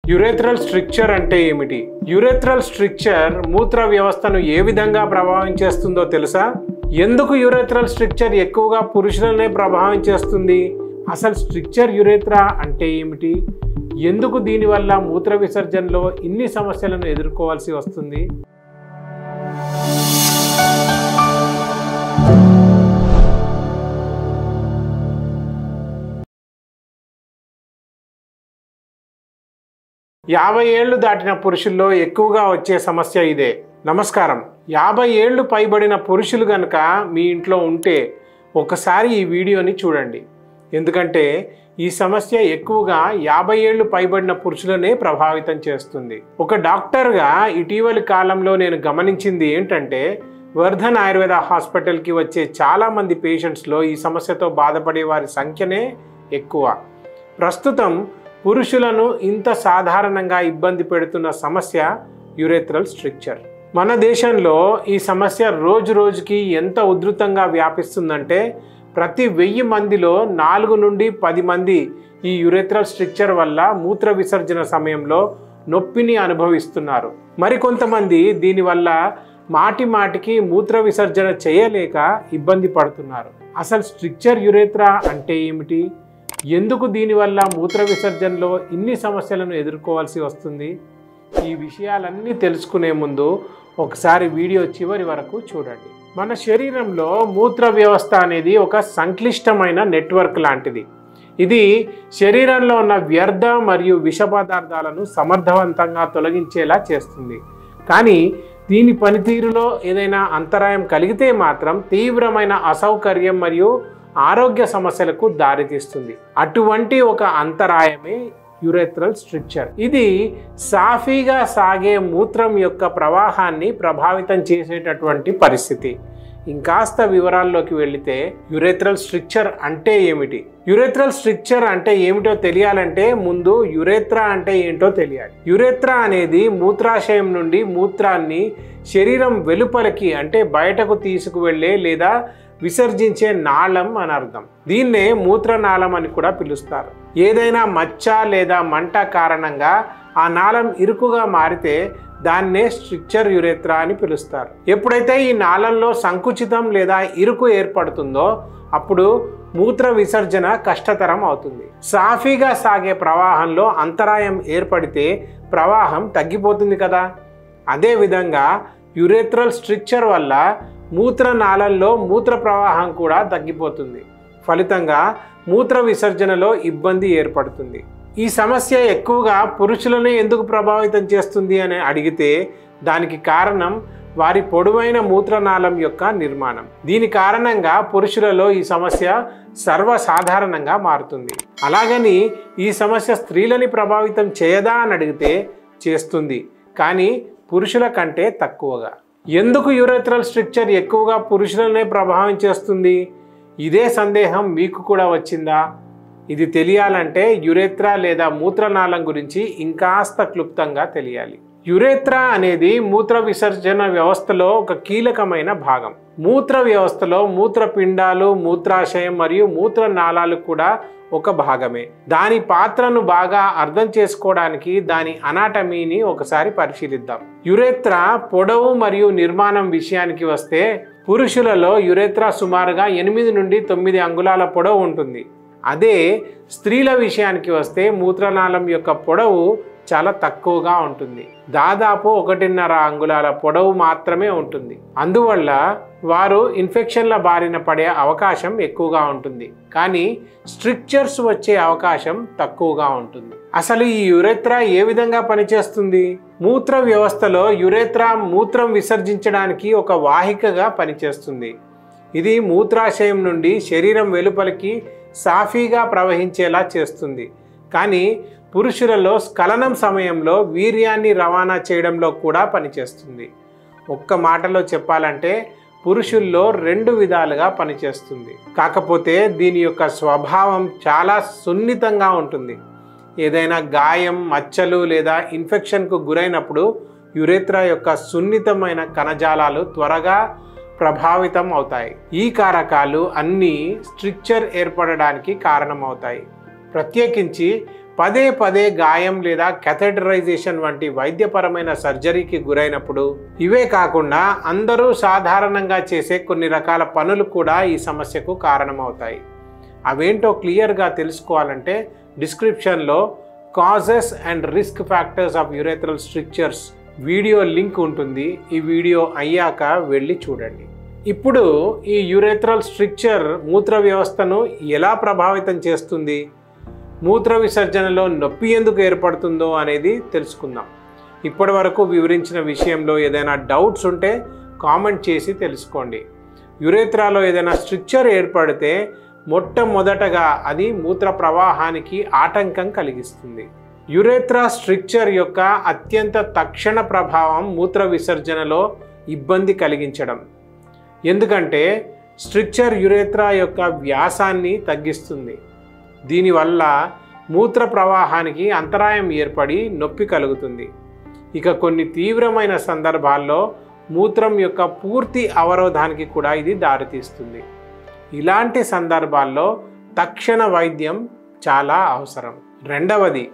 Urethral stricture అంటే ఏమిటి? Urethral stricture మూత్ర వ్యవస్థను ఏ విధంగా ప్రభావం చేస్తుందో తెలుసా? ఎందుకు యురేథ్రల్ స్ట్రిక్చర్ ఎక్కువగా పురుషులనే ప్రభావం చేస్తుంది? అసలు స్ట్రిక్చర్ యురేథ్రా అంటే ఏమిటి? ఎందుకు దీనివల్ల మూత్ర విసర్జనలో ఇన్ని సమస్యలను ఎదుర్కోవాల్సి వస్తుంది? యాభై ఏళ్లు దాటిన పురుషుల్లో ఎక్కువగా వచ్చే సమస్య ఇదే. నమస్కారం. 50 ఏళ్లు పైబడిన పురుషులు గనక మీ ఇంట్లో ఉంటే ఒకసారి ఈ వీడియోని చూడండి. ఎందుకంటే ఈ సమస్య ఎక్కువగా 50 ఏళ్లు పైబడిన పురుషులనే ప్రభావితం చేస్తుంది. ఒక డాక్టర్గా ఇటీవలి కాలంలో నేను గమనించింది ఏంటంటే, వర్ధన్ ఆయుర్వేద హాస్పిటల్కి వచ్చే చాలామంది పేషెంట్స్లో ఈ సమస్యతో బాధపడే వారి సంఖ్యనే ఎక్కువ. ప్రస్తుతం పురుషులను ఇంత సాధారణంగా ఇబ్బంది పెడుతున్న సమస్య యురేథ్రల్ స్ట్రిక్చర్. మన దేశంలో ఈ సమస్య రోజు రోజుకి ఎంత ఉధృతంగా వ్యాపిస్తుందంటే, ప్రతి 1000 మందిలో 4 నుండి 10 మంది ఈ యురేథ్రల్ స్ట్రిక్చర్ వల్ల మూత్ర విసర్జన సమయంలో నొప్పిని అనుభవిస్తున్నారు. మరికొంతమంది దీనివల్ల మాటికి మూత్ర విసర్జన చేయలేక ఇబ్బంది పడుతున్నారు. అసలు స్ట్రిక్చర్ యురేథ్రా అంటే ఏమిటి? ఎందుకు దీనివల్ల మూత్ర విసర్జనలో ఇన్ని సమస్యలను ఎదుర్కోవాల్సి వస్తుంది? ఈ విషయాలన్నీ తెలుసుకునే ముందు ఒకసారి వీడియో చివరి వరకు చూడండి. మన శరీరంలో మూత్ర వ్యవస్థ అనేది ఒక సంక్లిష్టమైన నెట్వర్క్ లాంటిది. ఇది శరీరంలో ఉన్న వ్యర్థ మరియు విష పదార్థాలను సమర్థవంతంగా తొలగించేలా చేస్తుంది. కానీ దీని పనితీరులో ఏదైనా అంతరాయం కలిగితే మాత్రం తీవ్రమైన అసౌకర్యం మరియు ఆరోగ్య సమస్యలకు దారితీస్తుంది. అటువంటి ఒక అంతరాయమే యురేథ్రల్ స్ట్రిక్చర్. ఇది సాఫీగా సాగే మూత్రం యొక్క ప్రవాహాన్ని ప్రభావితం చేసేటటువంటి పరిస్థితి. ఇంకాస్త వివరాల్లోకి వెళితే యురేథ్రల్ స్ట్రిక్చర్ అంటే ఏమిటి? యురేథ్రల్ స్ట్రిక్చర్ అంటే ఏమిటో తెలియాలంటే ముందు యురేథ్రా అంటే ఏంటో తెలియాలి. యురేథ్రా అనేది మూత్రాశయం నుండి మూత్రాన్ని శరీరం వెలుపలికి అంటే బయటకు తీసుకువెళ్ళే లేదా విసర్జించే నాళం అని అర్థం. దీన్నే మూత్రనాళం అని కూడా పిలుస్తారు. ఏదైనా మచ్చ లేదా మంట కారణంగా ఆ నాళం ఇరుకుగా మారితే దాన్నే స్ట్రిక్చర్ యురేథ్రా అని పిలుస్తారు. ఎప్పుడైతే ఈ నాళంలో సంకుచితం లేదా ఇరుకు ఏర్పడుతుందో అప్పుడు మూత్ర విసర్జన కష్టతరం అవుతుంది. సాఫీగా సాగే ప్రవాహంలో అంతరాయం ఏర్పడితే ప్రవాహం తగ్గిపోతుంది కదా. అదేవిధంగా యురేథ్రల్ స్ట్రిక్చర్ వల్ల మూత్రనాళంలో మూత్ర ప్రవాహం కూడా తగ్గిపోతుంది. ఫలితంగా మూత్ర విసర్జనలో ఇబ్బంది ఏర్పడుతుంది. ఈ సమస్య ఎక్కువగా పురుషులనే ఎందుకు ప్రభావితం చేస్తుంది అని అడిగితే దానికి కారణం వారి పొడవైన మూత్రనాళం యొక్క నిర్మాణం. దీని కారణంగా పురుషులలో ఈ సమస్య సర్వసాధారణంగా మారుతుంది. అలాగని ఈ సమస్య స్త్రీలని ప్రభావితం చేయదా అని అడిగితే చేస్తుంది, కానీ పురుషుల కంటే తక్కువగా. ఎందుకు యురేథ్రల్ స్ట్రిక్చర్ ఎక్కువగా పురుషులనే ప్రభావం చేస్తుంది? ఇదే సందేహం మీకు కూడా వచ్చిందా? ఇది తెలియాలంటే యురేథ్రా లేదా మూత్రనాళం గురించి ఇంకాస్త క్లుప్తంగా తెలియాలి. యురేథ్రా అనేది మూత్ర విసర్జన వ్యవస్థలో ఒక కీలకమైన భాగం. మూత్ర వ్యవస్థలో మూత్రపిండాలు, మూత్రాశయం మరియు మూత్రనాళాలు కూడా ఒక భాగమే. దాని పాత్రను బాగా అర్థం చేసుకోవడానికి దాని అనాటమీని ఒకసారి పరిశీలిద్దాం. యురేథ్రా పొడవు మరియు నిర్మాణం విషయానికి వస్తే పురుషులలో యురేథ్రా సుమారుగా 8 నుండి 9 అంగుళాల పొడవు ఉంటుంది. అదే స్త్రీల విషయానికి వస్తే మూత్రనాళం యొక్క పొడవు చాలా తక్కువగా ఉంటుంది. దాదాపు 1.5 అంగుళాల పొడవు మాత్రమే ఉంటుంది. అందువల్ల వారు ఇన్ఫెక్షన్ల బారిన పడే అవకాశం ఎక్కువగా ఉంటుంది, కానీ స్ట్రిక్చర్స్ వచ్చే అవకాశం తక్కువగా ఉంటుంది. అసలు ఈ యురేథ్రా ఏ విధంగా పనిచేస్తుంది? మూత్ర వ్యవస్థలో యురేథ్రా మూత్రం విసర్జించడానికి ఒక వాహికగా పనిచేస్తుంది. ఇది మూత్రాశయం నుండి శరీరం వెలుపలికి సాఫీగా ప్రవహించేలా చేస్తుంది. కానీ పురుషులలో స్ఖలనం సమయంలో వీర్యాన్ని రవాణా చేయడంలో కూడా పనిచేస్తుంది. ఒక్క మాటలో చెప్పాలంటే పురుషుల్లో 2 విధాలుగా పనిచేస్తుంది. కాకపోతే దీని యొక్క స్వభావం చాలా సున్నితంగా ఉంటుంది. ఏదైనా గాయం, మచ్చలు లేదా ఇన్ఫెక్షన్కు గురైనప్పుడు యురేథ్రా యొక్క సున్నితమైన కణజాలాలు త్వరగా ప్రభావితం అవుతాయి. ఈ కారకాలు అన్నీ స్ట్రిక్చర్ ఏర్పడడానికి కారణమవుతాయి. ప్రత్యేకించి పదే పదే గాయం లేదా క్యాథెటరైజేషన్ వంటి వైద్యపరమైన సర్జరీకి గురైనప్పుడు, ఇవే కాకుండా అందరూ సాధారణంగా చేసే కొన్ని రకాల పనులు కూడా ఈ సమస్యకు కారణమవుతాయి. అవేంటో క్లియర్గా తెలుసుకోవాలంటే డిస్క్రిప్షన్లో causes and risk factors of urethral strictures video link ఉంటుంది. ఈ వీడియో అయ్యాక వెళ్ళి చూడండి. ఇప్పుడు ఈ యురేథ్రల్ స్ట్రిక్చర్ మూత్ర వ్యవస్థను ఎలా ప్రభావితం చేస్తుంది, మూత్ర విసర్జనలో నొప్పి ఎందుకు ఏర్పడుతుందో అనేది తెలుసుకుందాం. ఇప్పటి వరకు వివరించిన విషయంలో ఏదైనా డౌట్స్ ఉంటే కామెంట్ చేసి తెలుసుకోండి. యురేథ్రాలో ఏదైనా స్ట్రిక్చర్ ఏర్పడితే మొట్టమొదటగా అది మూత్ర ప్రవాహానికి ఆటంకం కలిగిస్తుంది. యురేథ్రా స్ట్రిక్చర్ యొక్క అత్యంత తక్షణ ప్రభావం మూత్ర విసర్జనలో ఇబ్బంది కలిగించడం. ఎందుకంటే స్ట్రిక్చర్ యురేథ్రా యొక్క వ్యాసాన్ని తగ్గిస్తుంది. దీనివల్ల మూత్ర ప్రవాహానికి అంతరాయం ఏర్పడి నొప్పి కలుగుతుంది. ఇక కొన్ని తీవ్రమైన సందర్భాల్లో మూత్రం యొక్క పూర్తి అవరోధానికి కూడా ఇది దారితీస్తుంది. ఇలాంటి సందర్భాల్లో తక్షణ వైద్యం చాలా అవసరం. రెండవది,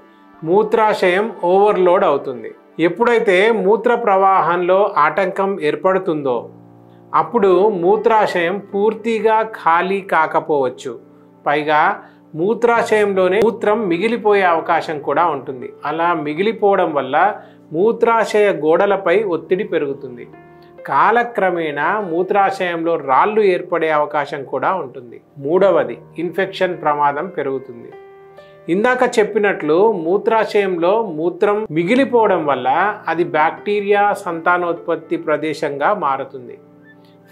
మూత్రాశయం ఓవర్లోడ్ అవుతుంది. ఎప్పుడైతే మూత్ర ప్రవాహంలో ఆటంకం ఏర్పడుతుందో అప్పుడు మూత్రాశయం పూర్తిగా ఖాళీ కాకపోవచ్చు. పైగా మూత్రాశయంలోనే మూత్రం మిగిలిపోయే అవకాశం కూడా ఉంటుంది. అలా మిగిలిపోవడం వల్ల మూత్రాశయ గోడలపై ఒత్తిడి పెరుగుతుంది. కాలక్రమేణా మూత్రాశయంలో రాళ్ళు ఏర్పడే అవకాశం కూడా ఉంటుంది. మూడవది, ఇన్ఫెక్షన్ ప్రమాదం పెరుగుతుంది. ఇందాక చెప్పినట్లు మూత్రాశయంలో మూత్రం మిగిలిపోవడం వల్ల అది బ్యాక్టీరియా సంతానోత్పత్తి ప్రదేశంగా మారుతుంది.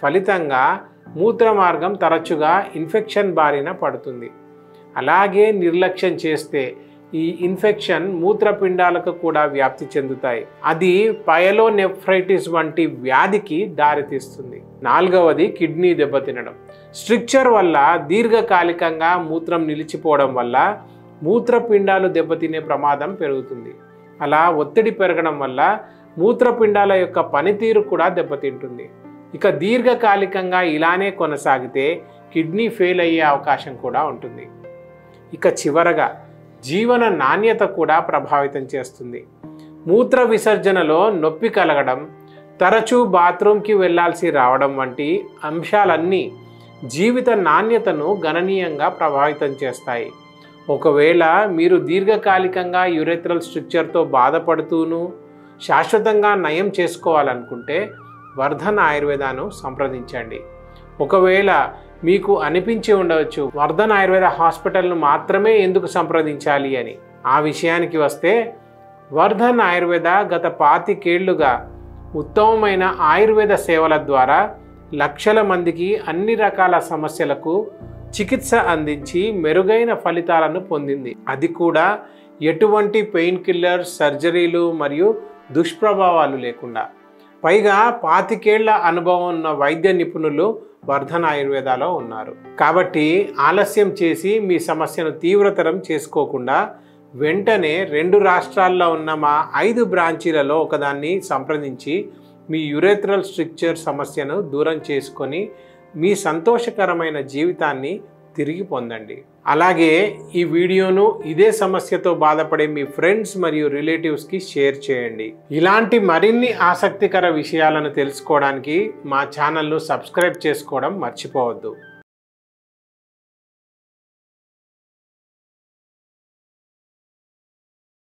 ఫలితంగా మూత్ర మార్గం తరచుగా ఇన్ఫెక్షన్ బారిన పడుతుంది. అలాగే నిర్లక్ష్యం చేస్తే ఈ ఇన్ఫెక్షన్ మూత్రపిండాలకు కూడా వ్యాప్తి చెందుతాయి. అది పైలోనెఫ్రైటిస్ వంటి వ్యాధికి దారితీస్తుంది. నాలుగవది, కిడ్నీ దెబ్బతినడం. స్ట్రిక్చర్ వల్ల దీర్ఘకాలికంగా మూత్రం నిలిచిపోవడం వల్ల మూత్రపిండాలు దెబ్బతినే ప్రమాదం పెరుగుతుంది. అలా ఒత్తిడి పెరగడం వల్ల మూత్రపిండాల యొక్క పనితీరు కూడా దెబ్బతింటుంది. ఇక దీర్ఘకాలికంగా ఇలానే కొనసాగితే కిడ్నీ ఫెయిల్ అయ్యే అవకాశం కూడా ఉంటుంది. ఇక చివరగా జీవన నాణ్యత కూడా ప్రభావితం చేస్తుంది. మూత్ర విసర్జనలో నొప్పి కలగడం, తరచూ బాత్రూంకి వెళ్లాల్సి రావడం వంటి అంశాలన్నీ జీవిత నాణ్యతను గణనీయంగా ప్రభావితం చేస్తాయి. ఒకవేళ మీరు దీర్ఘకాలికంగా యురేథ్రల్ స్ట్రిక్చర్తో బాధపడుతూను శాశ్వతంగా నయం చేసుకోవాలనుకుంటే వర్ధన్ ఆయుర్వేదాను సంప్రదించండి. ఒకవేళ మీకు అనిపించి ఉండవచ్చు వర్ధన్ ఆయుర్వేద హాస్పిటల్ను మాత్రమే ఎందుకు సంప్రదించాలి అని. ఆ విషయానికి వస్తే వర్ధన్ ఆయుర్వేద గత 25 ఏళ్లుగా ఉత్తమమైన ఆయుర్వేద సేవల ద్వారా లక్షల మందికి అన్ని రకాల సమస్యలకు చికిత్స అందించి మెరుగైన ఫలితాలను పొందింది. అది కూడా ఎటువంటి పెయిన్ కిల్లర్, సర్జరీలు మరియు దుష్ప్రభావాలు లేకుండా. పైగా 25 ఏళ్ల అనుభవం ఉన్న వైద్య నిపుణులు వర్ధన్ ఆయుర్వేదాలో ఉన్నారు. కాబట్టి ఆలస్యం చేసి మీ సమస్యను తీవ్రతరం చేసుకోకుండా వెంటనే 2 రాష్ట్రాల్లో ఉన్న మా 5 బ్రాంచీలలో ఒకదాన్ని సంప్రదించి మీ యురేథ్రల్ స్ట్రిక్చర్ సమస్యను దూరం చేసుకొని మీ సంతోషకరమైన జీవితాన్ని తిరిగి పొందండి. అలాగే ఈ వీడియోను ఇదే సమస్యతో బాధపడే మీ ఫ్రెండ్స్ మరియు రిలేటివ్స్కి షేర్ చేయండి. ఇలాంటి మరిన్ని ఆసక్తికర విషయాలను తెలుసుకోవడానికి మా ఛానల్ను సబ్స్క్రైబ్ చేసుకోవడం మర్చిపోవద్దు.